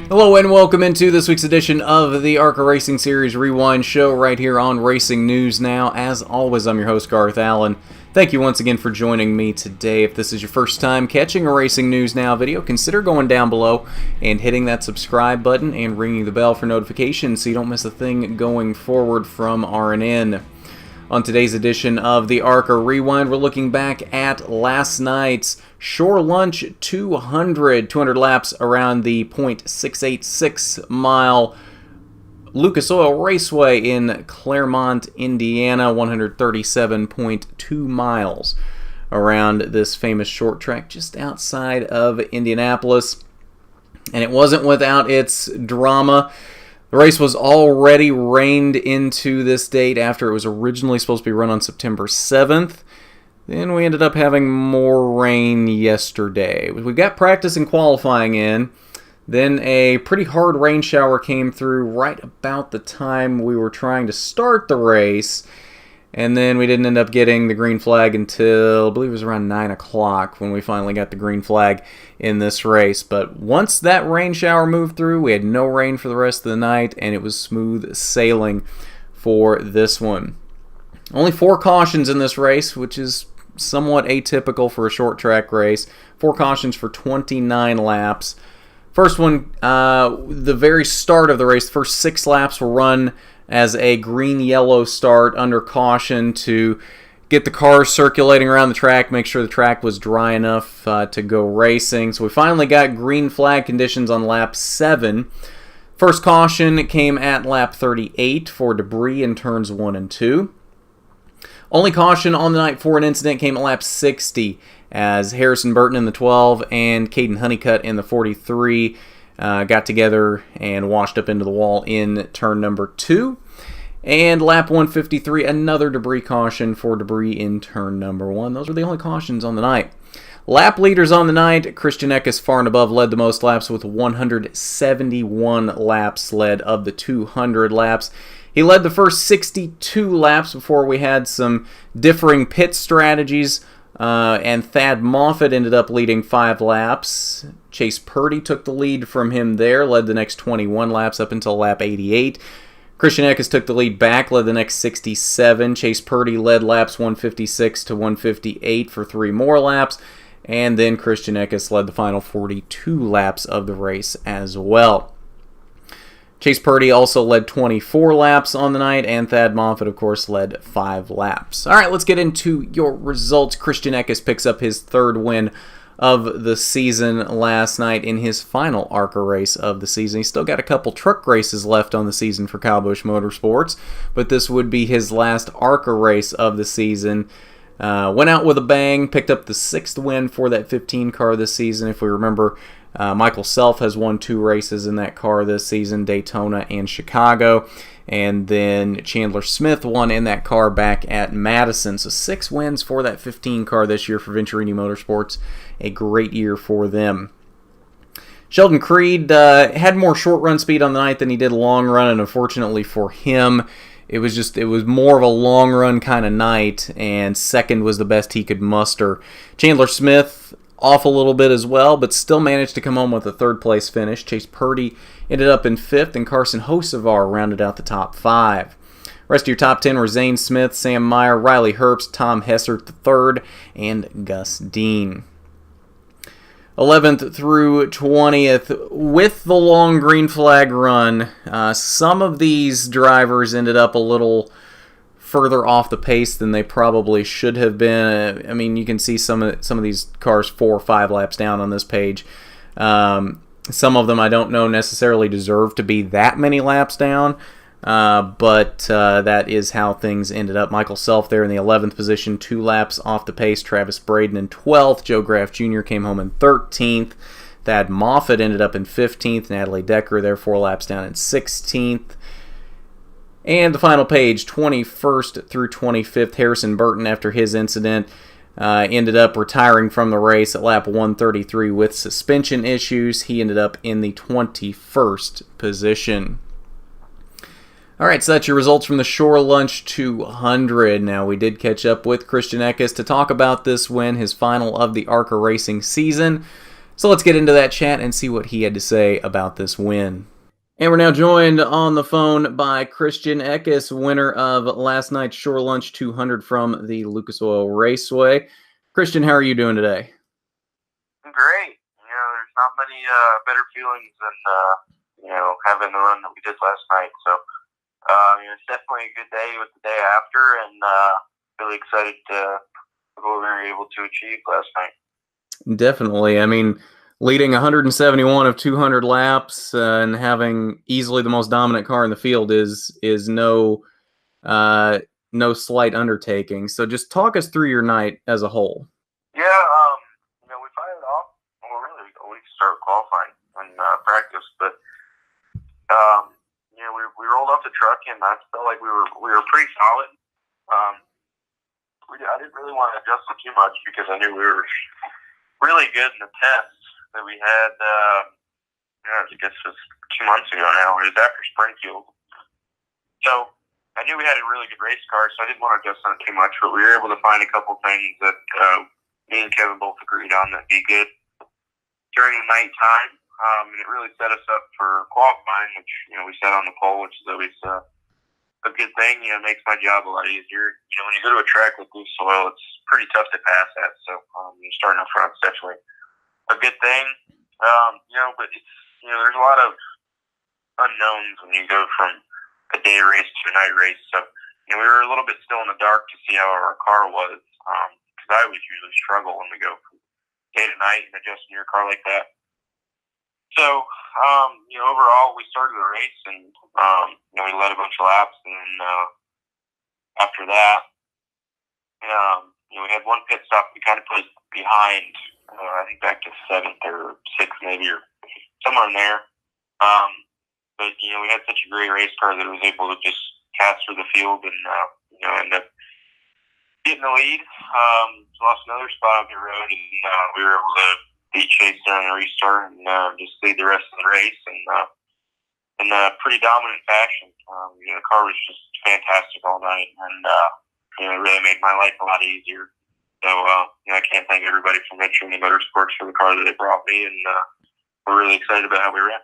Hello and welcome into this week's edition of the ARCA Racing Series Rewind Show right here on Racing News Now. As always, I'm your host, Garth Allen. Thank you once again for joining me today. If this is your first time catching a Racing News Now video, consider going down below and hitting that subscribe button and ringing the bell for notifications so you don't miss a thing going forward from RNN. On today's edition of the ARCA Rewind, we're looking back at last night's Shore Lunch 200 laps around the .686 mile Lucas Oil Raceway in Claremont, Indiana, 137.2 miles around this famous short track just outside of Indianapolis. And it wasn't without its drama. The race was already rained into this date after it was originally supposed to be run on September 7th. Then we ended up having more rain yesterday. We got practice and qualifying in. Then a pretty hard rain shower came through right about the time we were trying to start the race. And then we didn't end up getting the green flag until, I believe it was around 9 o'clock when we finally got the green flag in this race. But once that rain shower moved through, we had no rain for the rest of the night, and it was smooth sailing for this one. Only 4 cautions in this race, which is somewhat atypical for a short track race. 4 cautions for 29 laps. First one, the very start of the race, the first 6 laps were run as a green-yellow start under caution to get the cars circulating around the track, make sure the track was dry enough to go racing. So we finally got green flag conditions on lap 7. First caution came at lap 38 for debris in turns 1 and 2. Only caution on the night for an incident came at lap 60 as Harrison Burton in the 12 and Caden Honeycutt in the 43 got together and washed up into the wall in turn number 2. And lap 153, another debris caution for debris in turn number 1. Those were the only cautions on the night. Lap leaders on the night, Christian Eckes far and above led the most laps with 171 laps led of the 200 laps. He led the first 62 laps before we had some differing pit strategies. And Thad Moffitt ended up leading 5 laps. Chase Purdy took the lead from him there, led the next 21 laps up until lap 88. Christian Eckes took the lead back, led the next 67. Chase Purdy led laps 156 to 158 for 3 more laps. And then Christian Eckes led the final 42 laps of the race as well. Chase Purdy also led 24 laps on the night, and Thad Moffitt, of course, led 5 laps. All right, let's get into your results. Christian Eckes picks up his 3rd win of the season last night in his final ARCA race of the season. He's still got a couple truck races left on the season for Kyle Busch Motorsports, but this would be his last ARCA race of the season. Went out with a bang, picked up the 6th win for that 15 car this season. If we remember, Michael Self has won 2 races in that car this season, Daytona and Chicago. And then Chandler Smith won in that car back at Madison. So 6 wins for that 15 car this year for Venturnini Motorsports. A great year for them. Sheldon Creed had more short run speed on the night than he did long run, and unfortunately for him, it was more of a long run kind of night, and 2nd was the best he could muster. Chandler Smith off a little bit as well, but still managed to come home with a 3rd place finish. Chase Purdy ended up in 5th, and Carson Hocevar rounded out the top 5. Rest of your top 10 were Zane Smith, Sam Meyer, Riley Herbst, Tom Hessert III, and Gus Dean. 11th through 20th, with the long green flag run, some of these drivers ended up a little further off the pace than they probably should have been. I mean, you can see some of these cars 4 or 5 laps down on this page. Some of them I don't know necessarily deserve to be that many laps down, but that is how things ended up. Michael Self there in the 11th position, 2 laps off the pace. Travis Braden in 12th. Joe Graff Jr. came home in 13th. Thad Moffitt ended up in 15th. Natalie Decker there 4 laps down in 16th. And the final page, 21st through 25th, Harrison Burton, after his incident, ended up retiring from the race at lap 133 with suspension issues. He ended up in the 21st position. All right, so that's your results from the Shore Lunch 200. Now, we did catch up with Christian Eckes to talk about this win, his final of the ARCA racing season. So let's get into that chat and see what he had to say about this win. And we're now joined on the phone by Christian Eckes, winner of last night's Shore Lunch 200 from the Lucas Oil Raceway. Christian, how are you doing today? Great. There's not many better feelings than having the run that we did last night. So it's definitely a good day with the day after, and really excited to what we were able to achieve last night. Definitely. I mean, leading 171 of 200 laps and having easily the most dominant car in the field is no slight undertaking. So just talk us through your night as a whole. Yeah, we fired off. Well, really, we started qualifying and practice, but we rolled off the truck, and I felt like we were pretty solid. I didn't really want to adjust it too much because I knew we were really good in the test that we had. I guess it was 2 months ago now. It was after Springfield, so I knew we had a really good race car, so I didn't want to adjust on it too much. But we were able to find a couple things that me and Kevin both agreed on that'd be good during the nighttime. And it really set us up for qualifying, which we set on the pole, which is always a good thing. It makes my job a lot easier. When you go to a track with loose soil, it's pretty tough to pass at. So starting up front is definitely a good thing. But it's, there's a lot of unknowns when you go from a day race to a night race. So we were a little bit still in the dark to see how our car was, because I always usually struggle when we go from day to night and adjusting your car like that. So, overall, we started the race, and, we led a bunch of laps, and then after that, we had one pit stop. We kind of put behind, I think back to 7th or 6th maybe, or somewhere in there. But, we had such a great race car that it was able to just pass through the field and, end up getting the lead. Lost another spot on the road, and we were able to beat Chase during the restart and just lead the rest of the race in a pretty dominant fashion. The car was just fantastic all night, and it really made my life a lot easier. So I can't thank everybody from Venturnini Motorsports for the car that they brought me, and we're really excited about how we ran.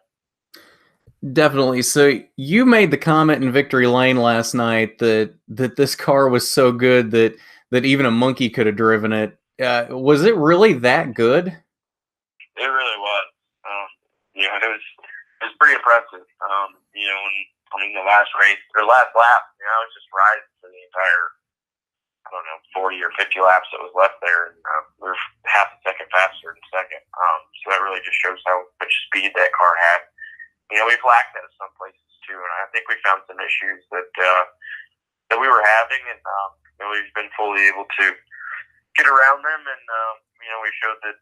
Definitely. So you made the comment in Victory Lane last night that this car was so good that even a monkey could have driven it. Was it really that good? It really was. It was pretty impressive. When the last race or last lap, I was just riding for the entire 40 or 50 laps that was left there, and we were half a second faster than second. So that really just shows how much speed that car had. We've lacked that in some places too, and I think we found some issues that we were having, and we've been fully able to get around them, and we showed that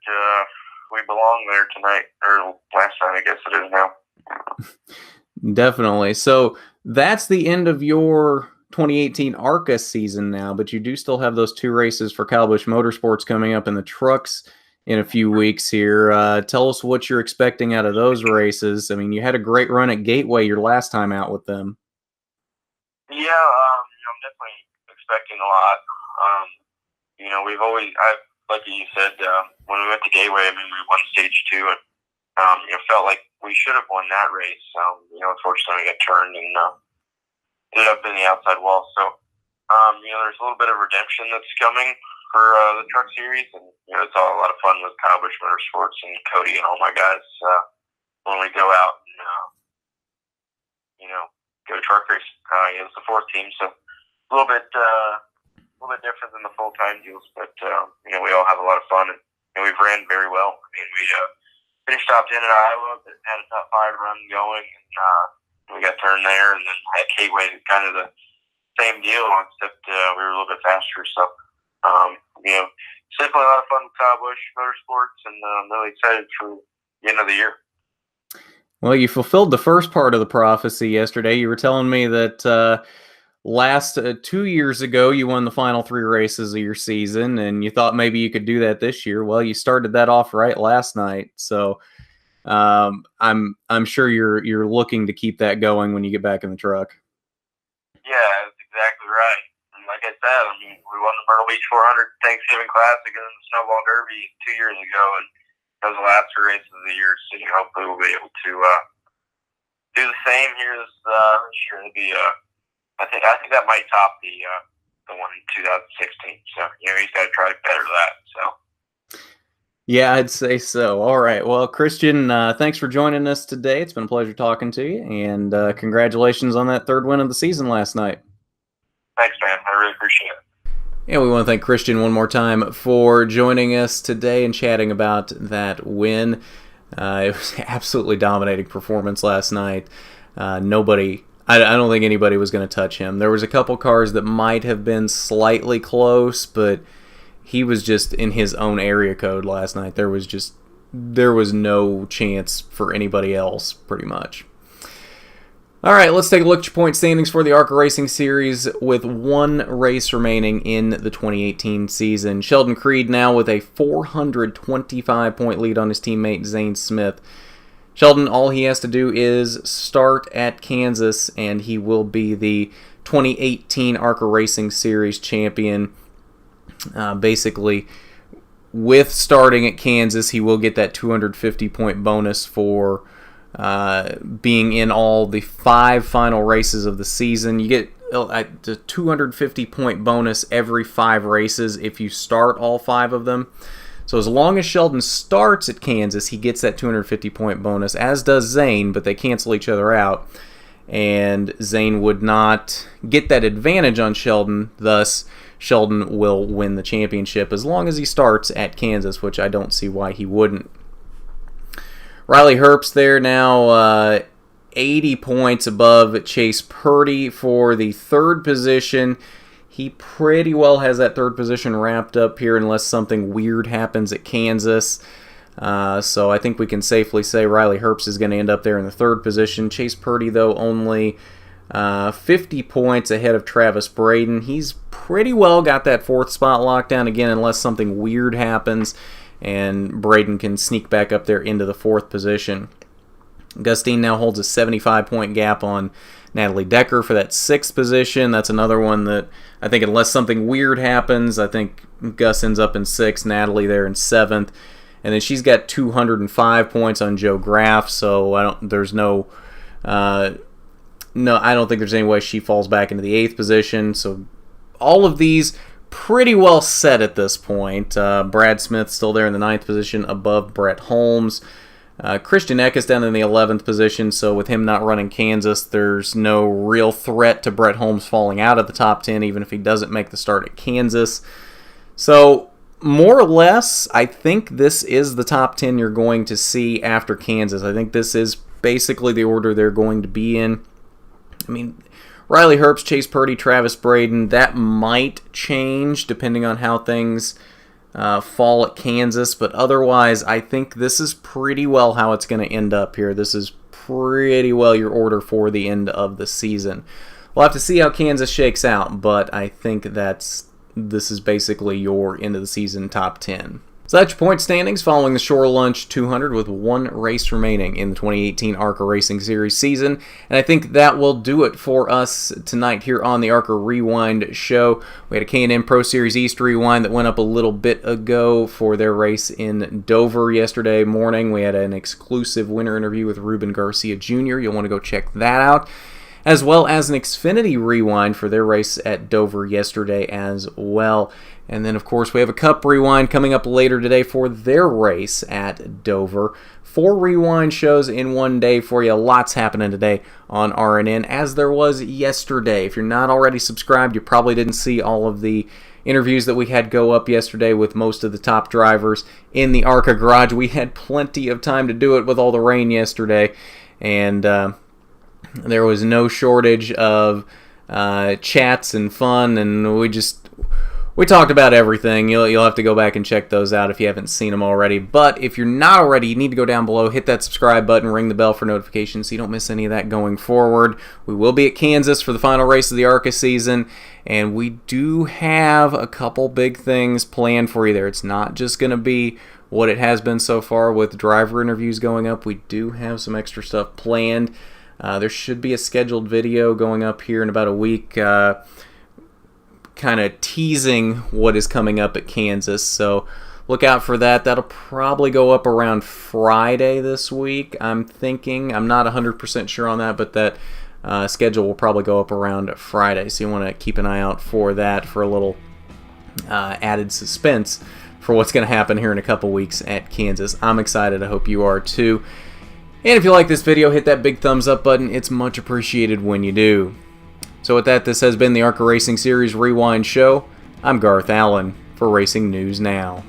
we belong there tonight, or last night, I guess it is now. Definitely. So that's the end of your 2018 ARCA season now, but you do still have those 2 races for Kyle Busch Motorsports coming up in the trucks in a few weeks here. Tell us what you're expecting out of those races. I mean, you had a great run at Gateway your last time out with them. Yeah, I'm definitely expecting a lot. Like you said, when we went to Gateway, we won stage 2, and felt like we should have won that race. Unfortunately, we got turned and ended up in the outside wall. So, there's a little bit of redemption that's coming for the truck series, and it's all a lot of fun with Kyle Busch Motorsports and Cody and all my guys when we go out and go truck race. It's the 4th team, so a little bit different than the full-time deals, but we all have a lot of fun, and we've ran very well. We finished top 10 in Iowa, but had a top 5 run going, and we got turned there, and then at Gateway, kind of the same deal, except we were a little bit faster. So, it's definitely a lot of fun with Kyle Busch Motorsports, and I'm really excited for the end of the year. Well, you fulfilled the first part of the prophecy yesterday. You were telling me that last 2 years ago, you won the final 3 races of your season, and you thought maybe you could do that this year. Well, you started that off right last night, so I'm sure you're looking to keep that going when you get back in the truck. Yeah, that's exactly right. And like I said, we won the Myrtle Beach 400 Thanksgiving Classic and the Snowball Derby 2 years ago, and those last two races of the year. So hopefully we'll be able to do the same here this year. It'll be I think that might top the one in 2016. So he's got to try to better that. So. Yeah, I'd say so. All right. Well, Christian, thanks for joining us today. It's been a pleasure talking to you, and congratulations on that third win of the season last night. Thanks, man. I really appreciate it. And we want to thank Christian one more time for joining us today and chatting about that win. It was an absolutely dominating performance last night. I don't think anybody was going to touch him. There was a couple cars that might have been slightly close, but he was just in his own area code last night. There was no chance for anybody else, pretty much. All right, let's take a look at your point standings for the ARCA Racing Series with one race remaining in the 2018 season. Sheldon Creed now with a 425-point lead on his teammate Zane Smith. Sheldon, all he has to do is start at Kansas, and he will be the 2018 ARCA Racing Series champion. Basically, with starting at Kansas, he will get that 250-point bonus for being in all the 5 final races of the season. You get a 250-point bonus every 5 races if you start all 5 of them. So as long as Sheldon starts at Kansas, he gets that 250-point bonus, as does Zane, but they cancel each other out. And Zane would not get that advantage on Sheldon, thus Sheldon will win the championship as long as he starts at Kansas, which I don't see why he wouldn't. Riley Herbst there now 80 points above Chase Purdy for the 3rd position. He pretty well has that 3rd position wrapped up here unless something weird happens at Kansas. So I think we can safely say Riley Herbst is going to end up there in the 3rd position. Chase Purdy, though, only 50 points ahead of Travis Braden. He's pretty well got that 4th spot locked down again unless something weird happens, and Braden can sneak back up there into the 4th position. Gustine now holds a 75-point gap on Natalie Decker for that 6th position. That's another one that I think unless something weird happens, I think Gus ends up in 6th, Natalie there in 7th. And then she's got 205 points on Joe Graff, so I don't think there's any way she falls back into the 8th position. So all of these pretty well set at this point. Brad Smith still there in the 9th position above Brett Holmes. Christian Eckes down in the 11th position, so with him not running Kansas, there's no real threat to Brett Holmes falling out of the top 10, even if he doesn't make the start at Kansas. So more or less, I think this is the top 10 you're going to see after Kansas. I think this is basically the order they're going to be in. I mean, Riley Herbst, Chase Purdy, Travis Braden, that might change depending on how things fall at Kansas, but otherwise, I think this is pretty well how it's going to end up here. This is pretty well your order for the end of the season. We'll have to see how Kansas shakes out, but I think this is basically your end of the season top 10. So that's your point standings following the Shore Lunch 200 with one race remaining in the 2018 ARCA Racing Series season. And I think that will do it for us tonight here on the ARCA Rewind show. We had a K&N Pro Series East Rewind that went up a little bit ago for their race in Dover yesterday morning. We had an exclusive winner interview with Ruben Garcia Jr. You'll want to go check that out, as well as an Xfinity Rewind for their race at Dover yesterday as well. And then, of course, we have a Cup Rewind coming up later today for their race at Dover. 4 rewind shows in one day for you. Lots happening today on RNN, as there was yesterday. If you're not already subscribed, you probably didn't see all of the interviews that we had go up yesterday with most of the top drivers in the ARCA garage. We had plenty of time to do it with all the rain yesterday, and there was no shortage of chats and fun, and we talked about everything. You'll have to go back and check those out if you haven't seen them already. But if you're not already, you need to go down below, hit that subscribe button, ring the bell for notifications so you don't miss any of that going forward. We will be at Kansas for the final race of the ARCA season, and we do have a couple big things planned for you there. It's not just going to be what it has been so far with driver interviews going up. We do have some extra stuff planned. There should be a scheduled video going up here in about a week, kind of teasing what is coming up at Kansas. So look out for that. That'll probably go up around Friday this week, I'm thinking. I'm not 100% sure on that, but that schedule will probably go up around Friday. So you want to keep an eye out for that for a little added suspense for what's going to happen here in a couple weeks at Kansas. I'm excited. I hope you are too. And if you like this video, hit that big thumbs up button. It's much appreciated when you do. So with that, this has been the ARCA Racing Series Rewind Show. I'm Garth Allen for Racing News Now.